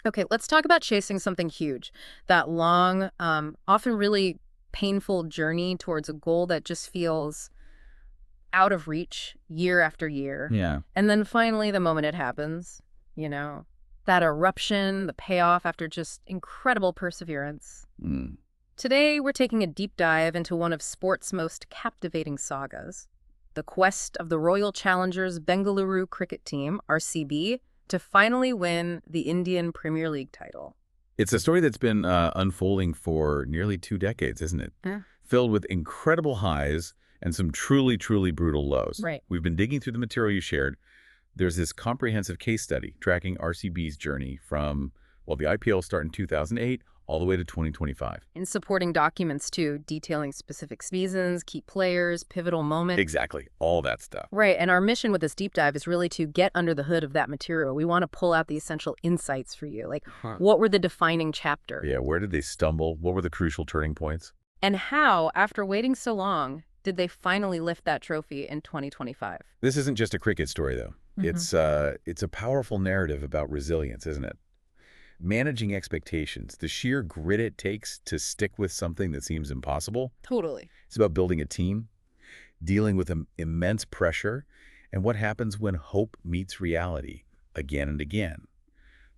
Okay, let's talk about chasing something huge. That long, often really painful journey towards a goal that just feels out of reach year after year. Yeah. And then finally, the moment it happens, you know, that eruption, the payoff after just incredible perseverance. Mm. Today, we're taking a deep dive into one of sport's most captivating sagas, the quest of the Royal Challengers Bengaluru cricket team, RCB, to finally win the Indian Premier League title. It's a story that's been unfolding for nearly 2 decades, isn't it? Yeah. Filled with incredible highs and some truly, truly brutal lows. Right. We've been digging through the material you shared. There's this comprehensive case study tracking RCB's journey from, well, the IPL start in 2008 all the way to 2025. And supporting documents, too, detailing specific seasons, key players, pivotal moments. Exactly. All that stuff. Right, and our mission with this deep dive is really to get under the hood of that material. We want to pull out the essential insights for you. Like, what were the defining chapters? Yeah, where did they stumble? What were the crucial turning points? And how, after waiting so long, did they finally lift that trophy in 2025? This isn't just a cricket story, though. It's a powerful narrative about resilience, isn't it? Managing expectations, the sheer grit it takes to stick with something that seems impossible. Totally. It's about building a team, dealing with immense pressure, and what happens when hope meets reality again and again.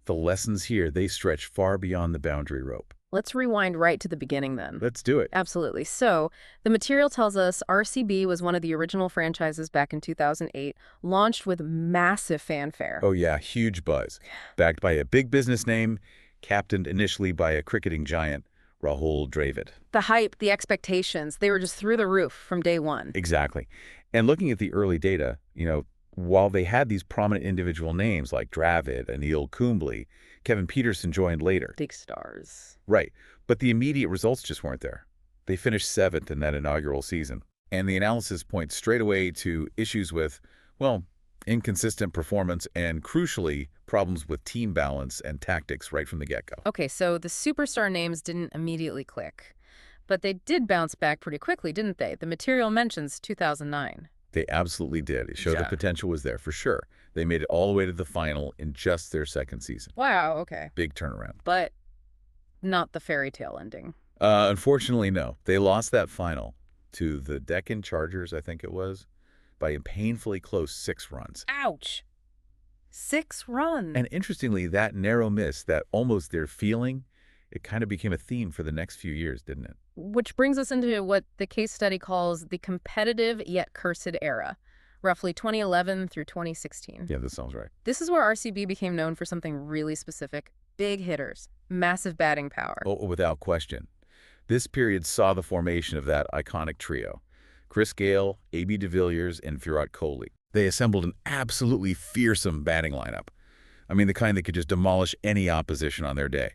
The lessons here, they stretch far beyond the boundary rope. Let's rewind right to the beginning then. Let's do it. Absolutely. So, the material tells us RCB was one of the original franchises back in 2008, launched with massive fanfare. Oh yeah, huge buzz. Backed by a big business name, captained initially by a cricketing giant, Rahul Dravid. The hype, the expectations, they were just through the roof from day one. Exactly. And looking at the early data, while they had these prominent individual names like Dravid, Anil Kumble, Kevin Peterson joined later. Big stars. Right. But the immediate results just weren't there. They finished 7th in that inaugural season. And the analysis points straight away to issues with, well, inconsistent performance and, crucially, problems with team balance and tactics right from the get-go. Okay, so the superstar names didn't immediately click. But they did bounce back pretty quickly, didn't they? The material mentions 2009. They absolutely did. It showed the potential was there for sure. They made it all the way to the final in just their second season. Wow, okay. Big turnaround. But not the fairy tale ending. Unfortunately, no. They lost that final to the Deccan Chargers, I think it was, by a painfully close 6 runs. Ouch. 6 runs. And interestingly, that narrow miss, that almost their feeling, it kind of became a theme for the next few years, didn't it? Which brings us into what the case study calls the competitive yet cursed era, roughly 2011 through 2016. Yeah, that sounds right. This is where RCB became known for something really specific. Big hitters, massive batting power. Oh, without question. This period saw the formation of that iconic trio. Chris Gayle, A.B. de Villiers, and Virat Kohli. They assembled an absolutely fearsome batting lineup. I mean, the kind that could just demolish any opposition on their day.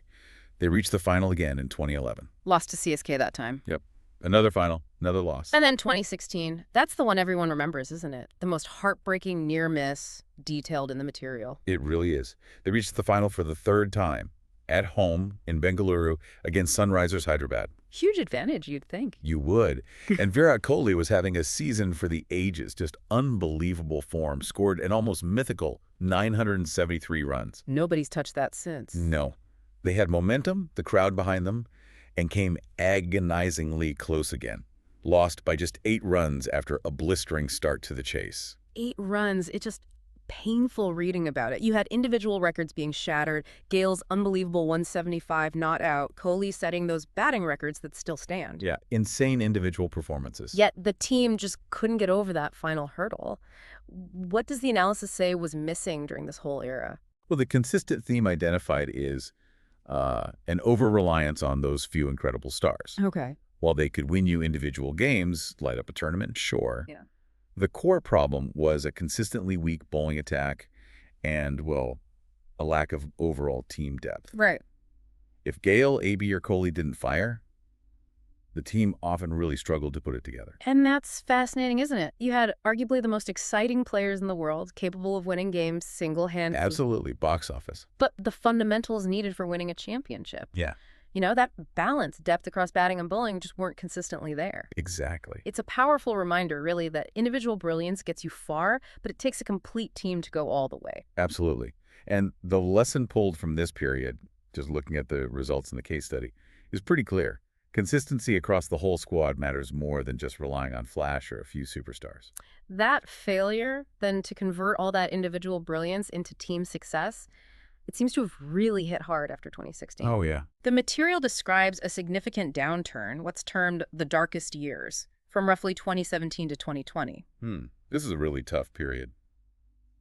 They reached the final again in 2011. Lost to CSK that time. Yep. Another final, another loss. And then 2016. That's the one everyone remembers, isn't it? The most heartbreaking near miss detailed in the material. It really is. They reached the final for the 3rd time, at home in Bengaluru against Sunrisers Hyderabad. Huge advantage, you'd think. You would. And Virat Kohli was having a season for the ages, just unbelievable form, scored an almost mythical 973 runs. Nobody's touched that since. No. They had momentum, the crowd behind them, and came agonizingly close again. Lost by just 8 runs after a blistering start to the chase. 8 runs. It's just painful reading about it. You had individual records being shattered, Gale's unbelievable 175 not out, Kohli setting those batting records that still stand. Yeah, insane individual performances. Yet the team just couldn't get over that final hurdle. What does the analysis say was missing during this whole era? Well, the consistent theme identified is an over-reliance on those few incredible stars. Okay. While they could win you individual games, light up a tournament, sure. Yeah. The core problem was a consistently weak bowling attack and, well, a lack of overall team depth. Right. If Gayle, AB, or Kohli didn't fire, the team often really struggled to put it together. And that's fascinating, isn't it? You had arguably the most exciting players in the world, capable of winning games single-handedly. Absolutely. Box office. But the fundamentals needed for winning a championship. Yeah. That balance, depth across batting and bowling just weren't consistently there. Exactly. It's a powerful reminder, really, that individual brilliance gets you far, but it takes a complete team to go all the way. Absolutely. And the lesson pulled from this period, just looking at the results in the case study, is pretty clear. Consistency across the whole squad matters more than just relying on flash or a few superstars. That failure, then, to convert all that individual brilliance into team success, it seems to have really hit hard after 2016. Oh, yeah. The material describes a significant downturn, what's termed the darkest years, from roughly 2017 to 2020. This is a really tough period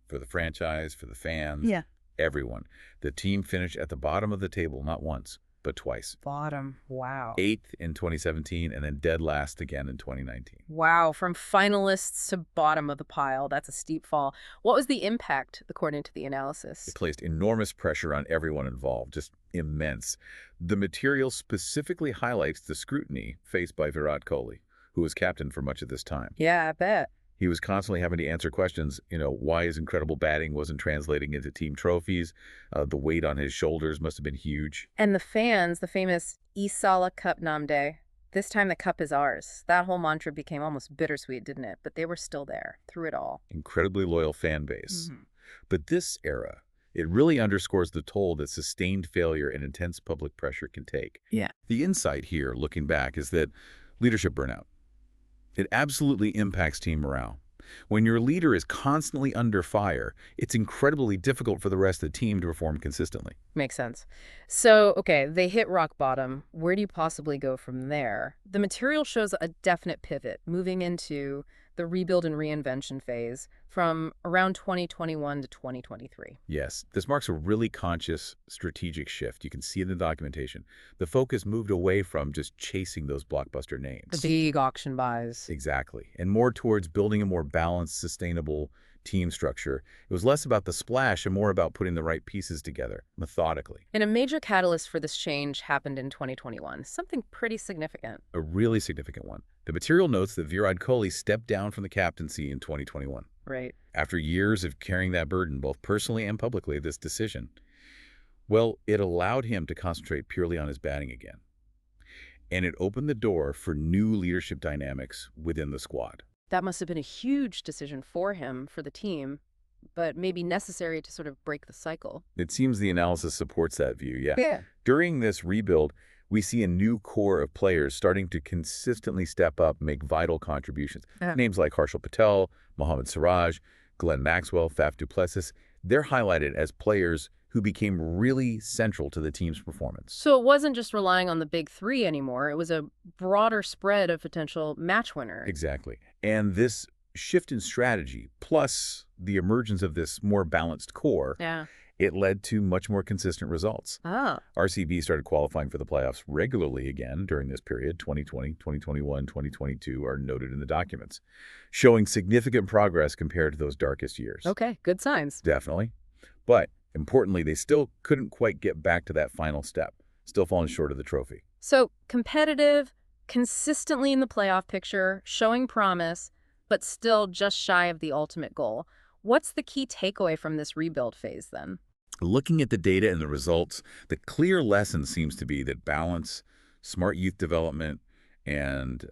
for the franchise, for the fans, Yeah. everyone. The team finished at the bottom of the table not once, but twice. Bottom. Wow. 8th in 2017 and then dead last again in 2019. Wow, from finalists to bottom of the pile. That's a steep fall. What was the impact, according to the analysis? It placed enormous pressure on everyone involved, just immense. The material specifically highlights the scrutiny faced by Virat Kohli, who was captain for much of this time. Yeah, I bet. He was constantly having to answer questions, why his incredible batting wasn't translating into team trophies. The weight on his shoulders must have been huge. And the fans, the famous Esala Cup Namdu, this time the cup is ours. That whole mantra became almost bittersweet, didn't it? But they were still there through it all. Incredibly loyal fan base. But this era, it really underscores the toll that sustained failure and intense public pressure can take. Yeah. The insight here, looking back, is that leadership burnout, it absolutely impacts team morale. When your leader is constantly under fire, it's incredibly difficult for the rest of the team to perform consistently. Makes sense. So, okay, they hit rock bottom. Where do you possibly go from there? The material shows a definite pivot, moving into the rebuild and reinvention phase from around 2021 to 2023. Yes, this marks a really conscious, strategic shift. You can see it in the documentation. The focus moved away from just chasing those blockbuster names. The big auction buys. Exactly. And more towards building a more balanced, sustainable team structure. It was less about the splash and more about putting the right pieces together, methodically. And a major catalyst for this change happened in 2021, something pretty significant. A really significant one. The material notes that Virat Kohli stepped down from the captaincy in 2021. Right. After years of carrying that burden, both personally and publicly, this decision, well, it allowed him to concentrate purely on his batting again. And it opened the door for new leadership dynamics within the squad. That must have been a huge decision for him, for the team, but maybe necessary to sort of break the cycle. It seems the analysis supports that view, yeah. Yeah. During this rebuild, we see a new core of players starting to consistently step up, make vital contributions. Names like Harshal Patel, Mohammad Siraj, Glenn Maxwell, Faf du Plessis, they're highlighted as players who became really central to the team's performance. So it wasn't just relying on the big three anymore. It was a broader spread of potential match winners. Exactly. And this shift in strategy, plus the emergence of this more balanced core, it led to much more consistent results. RCB started qualifying for the playoffs regularly again during this period. 2020, 2021, 2022 are noted in the documents, showing significant progress compared to those darkest years. Okay, good signs. Definitely. But importantly, they still couldn't quite get back to that final step, still falling short of the trophy. So competitive, consistently in the playoff picture, showing promise, but still just shy of the ultimate goal. What's the key takeaway from this rebuild phase then? Looking at the data and the results, the clear lesson seems to be that balance, smart youth development, and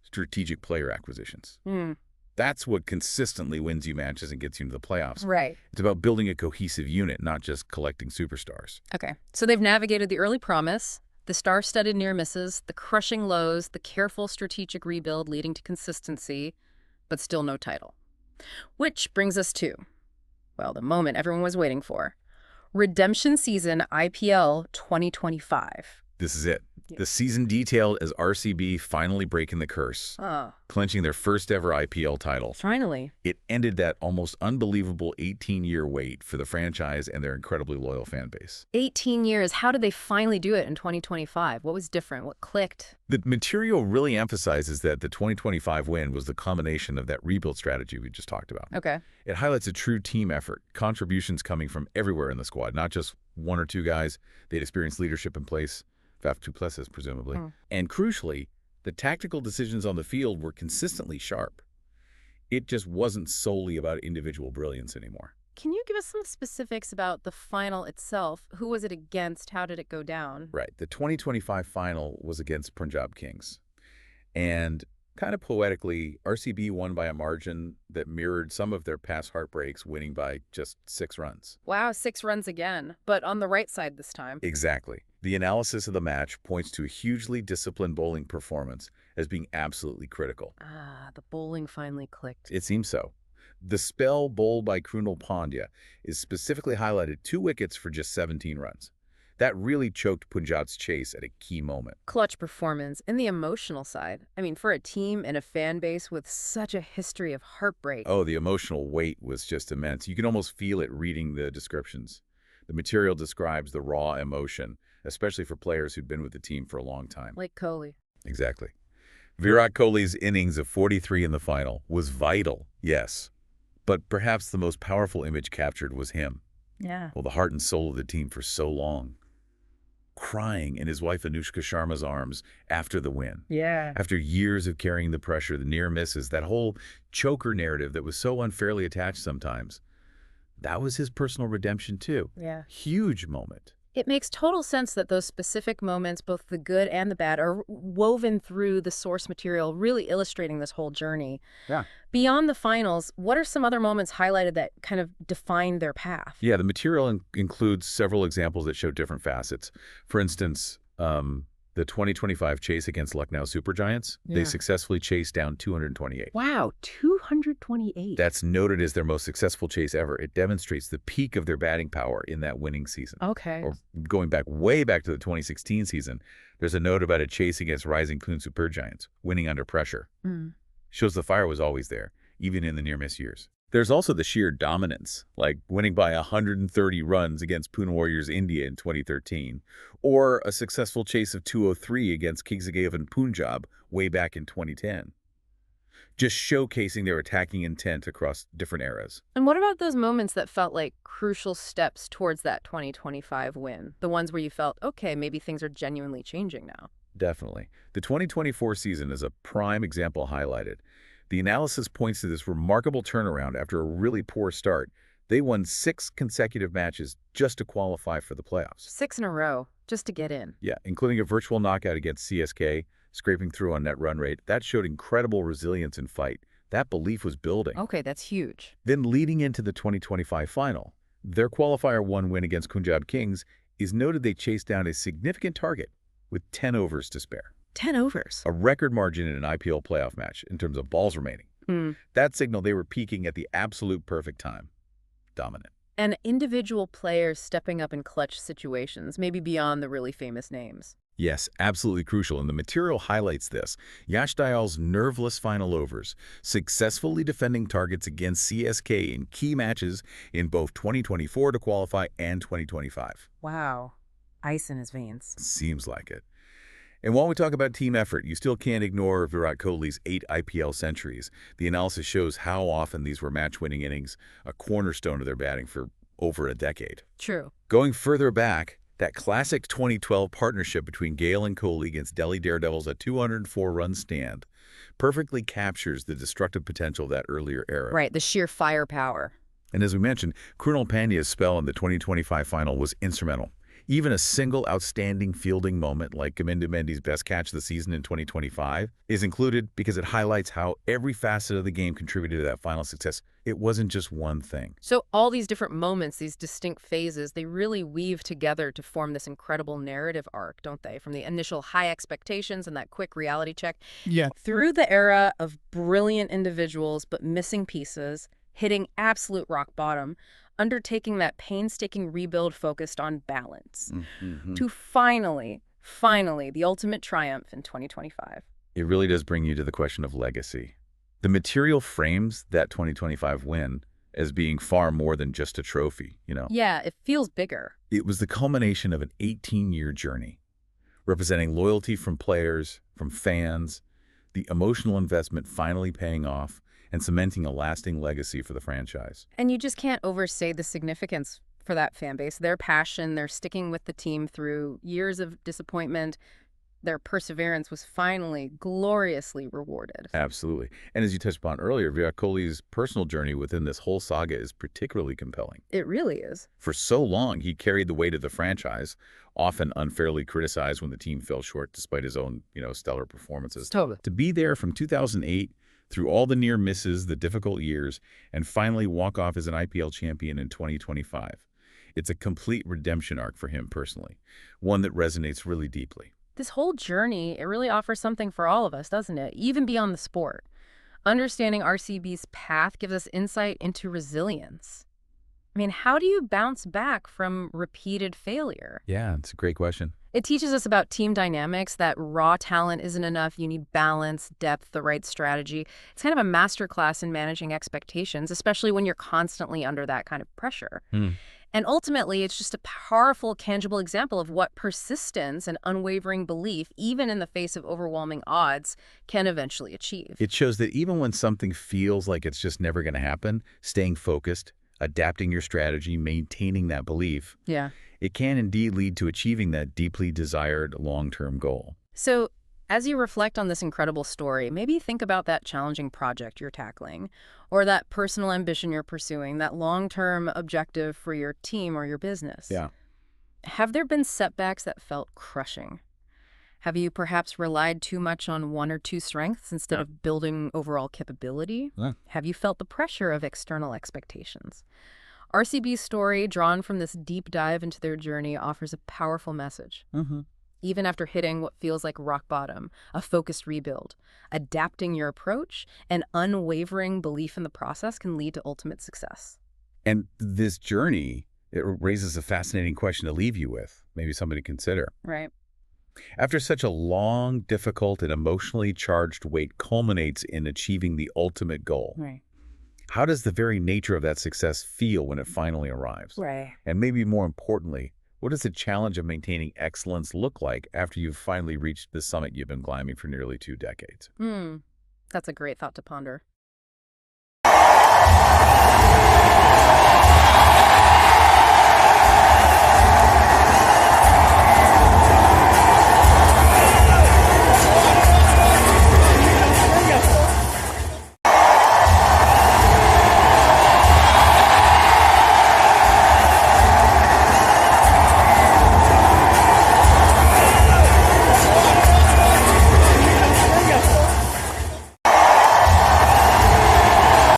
strategic player acquisitions. That's what consistently wins you matches and gets you into the playoffs. Right. It's about building a cohesive unit, not just collecting superstars. Okay. So they've navigated the early promise, the star-studded near misses, the crushing lows, the careful strategic rebuild leading to consistency, but still no title. Which brings us to, well, the moment everyone was waiting for. Redemption season IPL 2025. This is it. The season detailed as RCB finally breaking the curse, clinching their first ever IPL title. Finally. It ended that almost unbelievable 18-year wait for the franchise and their incredibly loyal fan base. 18 years. How did they finally do it in 2025? What was different? What clicked? The material really emphasizes that the 2025 win was the combination of that rebuild strategy we just talked about. Okay. It highlights a true team effort, contributions coming from everywhere in the squad, not just one or two guys. They'd experienced leadership in place. Faf du Plessis, presumably. And crucially, the tactical decisions on the field were consistently sharp. It just wasn't solely about individual brilliance anymore. Can you give us some specifics about the final itself? Who was it against? How did it go down? Right. The 2025 final was against Punjab Kings. And Kind of poetically, RCB won by a margin that mirrored some of their past heartbreaks, winning by just 6 runs. Wow, 6 runs again, but on the right side this time. Exactly. The analysis of the match points to a hugely disciplined bowling performance as being absolutely critical. Ah, the bowling finally clicked. It seems so. The spell bowled by Krunal Pandya is specifically highlighted 2 wickets for just 17 runs. That really choked Punjab's chase at a key moment. Clutch performance and the emotional side. I mean, for a team and a fan base with such a history of heartbreak. Oh, the emotional weight was just immense. You can almost feel it reading the descriptions. The material describes the raw emotion, especially for players who'd been with the team for a long time. Like Kohli. Exactly. Virat Kohli's innings of 43 in the final was vital, yes. But perhaps the most powerful image captured was him. Yeah. Well, the heart and soul of the team for so long. Crying in his wife Anushka Sharma's arms after the win. Yeah. After years of carrying the pressure, the near misses, that whole choker narrative that was so unfairly attached sometimes. That was his personal redemption too. Yeah. Huge moment. It makes total sense that those specific moments, both the good and the bad, are woven through the source material, really illustrating this whole journey. Yeah. Beyond the finals, what are some other moments highlighted that kind of defined their path? Yeah, the material includes several examples that show different facets. For instance, the 2025 chase against Lucknow Supergiants, they successfully chased down 228. Wow, 228. That's noted as their most successful chase ever. It demonstrates the peak of their batting power in that winning season. Okay. Or going back way back to the 2016 season, there's a note about a chase against rising Clune Supergiants, winning under pressure. Shows the fire was always there, even in the near-miss years. There's also the sheer dominance, like winning by 130 runs against Pune Warriors India in 2013, or a successful chase of 203 against Kings of Punjab way back in 2010. Just showcasing their attacking intent across different eras. And what about those moments that felt like crucial steps towards that 2025 win? The ones where you felt, okay, maybe things are genuinely changing now. Definitely. The 2024 season is a prime example highlighted. The analysis points to this remarkable turnaround after a really poor start. They won 6 consecutive matches just to qualify for the playoffs. 6 in a row, just to get in. Yeah, including a virtual knockout against CSK, scraping through on net run rate. That showed incredible resilience and fight. That belief was building. Okay, that's huge. Then leading into the 2025 final, their qualifier 1 win against Punjab Kings is noted they chased down a significant target with 10 overs to spare. 10 overs. A record margin in an IPL playoff match in terms of balls remaining. That signaled they were peaking at the absolute perfect time. Dominant. And individual players stepping up in clutch situations, maybe beyond the really famous names. Yes, absolutely crucial, and the material highlights this. Yash Dayal's nerveless final overs, successfully defending targets against CSK in key matches in both 2024 to qualify and 2025. Wow. Ice in his veins. Seems like it. And while we talk about team effort, you still can't ignore Virat Kohli's 8 IPL centuries. The analysis shows how often these were match-winning innings, a cornerstone of their batting for over a decade. True. Going further back, that classic 2012 partnership between Gale and Kohli against Delhi Daredevils at 204-run stand perfectly captures the destructive potential of that earlier era. Right, the sheer firepower. And as we mentioned, Krunal Pandya's spell in the 2025 final was instrumental. Even a single outstanding fielding moment like Govinda Mendy's best catch of the season in 2025 is included because it highlights how every facet of the game contributed to that final success. It wasn't just one thing. So all these different moments, these distinct phases, they really weave together to form this incredible narrative arc, don't they? From the initial high expectations and that quick reality check. Yeah. Through the era of brilliant individuals but missing pieces, hitting absolute rock bottom, undertaking that painstaking rebuild focused on balance, to finally, the ultimate triumph in 2025. It really does bring you to the question of legacy. The material frames that 2025 win as being far more than just a trophy, you know? Yeah, it feels bigger. It was the culmination of an 18-year journey, representing loyalty from players, from fans, the emotional investment finally paying off, and cementing a lasting legacy for the franchise. And you just can't overstate the significance for that fan base. Their passion, they're sticking with the team through years of disappointment, Their perseverance was finally gloriously rewarded. Absolutely. And as you touched upon earlier, Virat Kohli's personal journey within this whole saga is particularly compelling. It really is. For so long, he carried the weight of the franchise, often unfairly criticized when the team fell short despite his own, stellar performances. Totally. To be there from 2008 through all the near misses, the difficult years, and finally walk off as an IPL champion in 2025. It's a complete redemption arc for him personally, one that resonates really deeply. This whole journey, it really offers something for all of us, doesn't it? Even beyond the sport. Understanding RCB's path gives us insight into resilience. I mean, how do you bounce back from repeated failure? Yeah, it's a great question. It teaches us about team dynamics, that raw talent isn't enough. You need balance, depth, the right strategy. It's kind of a masterclass in managing expectations, especially when you're constantly under that kind of pressure. And ultimately, it's just a powerful, tangible example of what persistence and unwavering belief, even in the face of overwhelming odds, can eventually achieve. It shows that even when something feels like it's just never going to happen, staying focused, adapting your strategy, maintaining that belief, Yeah. it can indeed lead to achieving that deeply desired long-term goal. So, as you reflect on this incredible story, maybe think about that challenging project you're tackling, or that personal ambition you're pursuing, that long-term objective for your team or your business. Yeah. Have there been setbacks that felt crushing? Have you perhaps relied too much on one or two strengths instead of building overall capability? Have you felt the pressure of external expectations? RCB's story, drawn from this deep dive into their journey, offers a powerful message. Even after hitting what feels like rock bottom, a focused rebuild, adapting your approach and unwavering belief in the process can lead to ultimate success. And this journey, it raises a fascinating question to leave you with, maybe something to consider. Right. After such a long, difficult, and emotionally charged wait culminates in achieving the ultimate goal, Right. how does the very nature of that success feel when it finally arrives? Right. And maybe more importantly, what does the challenge of maintaining excellence look like after you've finally reached the summit you've been climbing for nearly 2 decades? That's a great thought to ponder.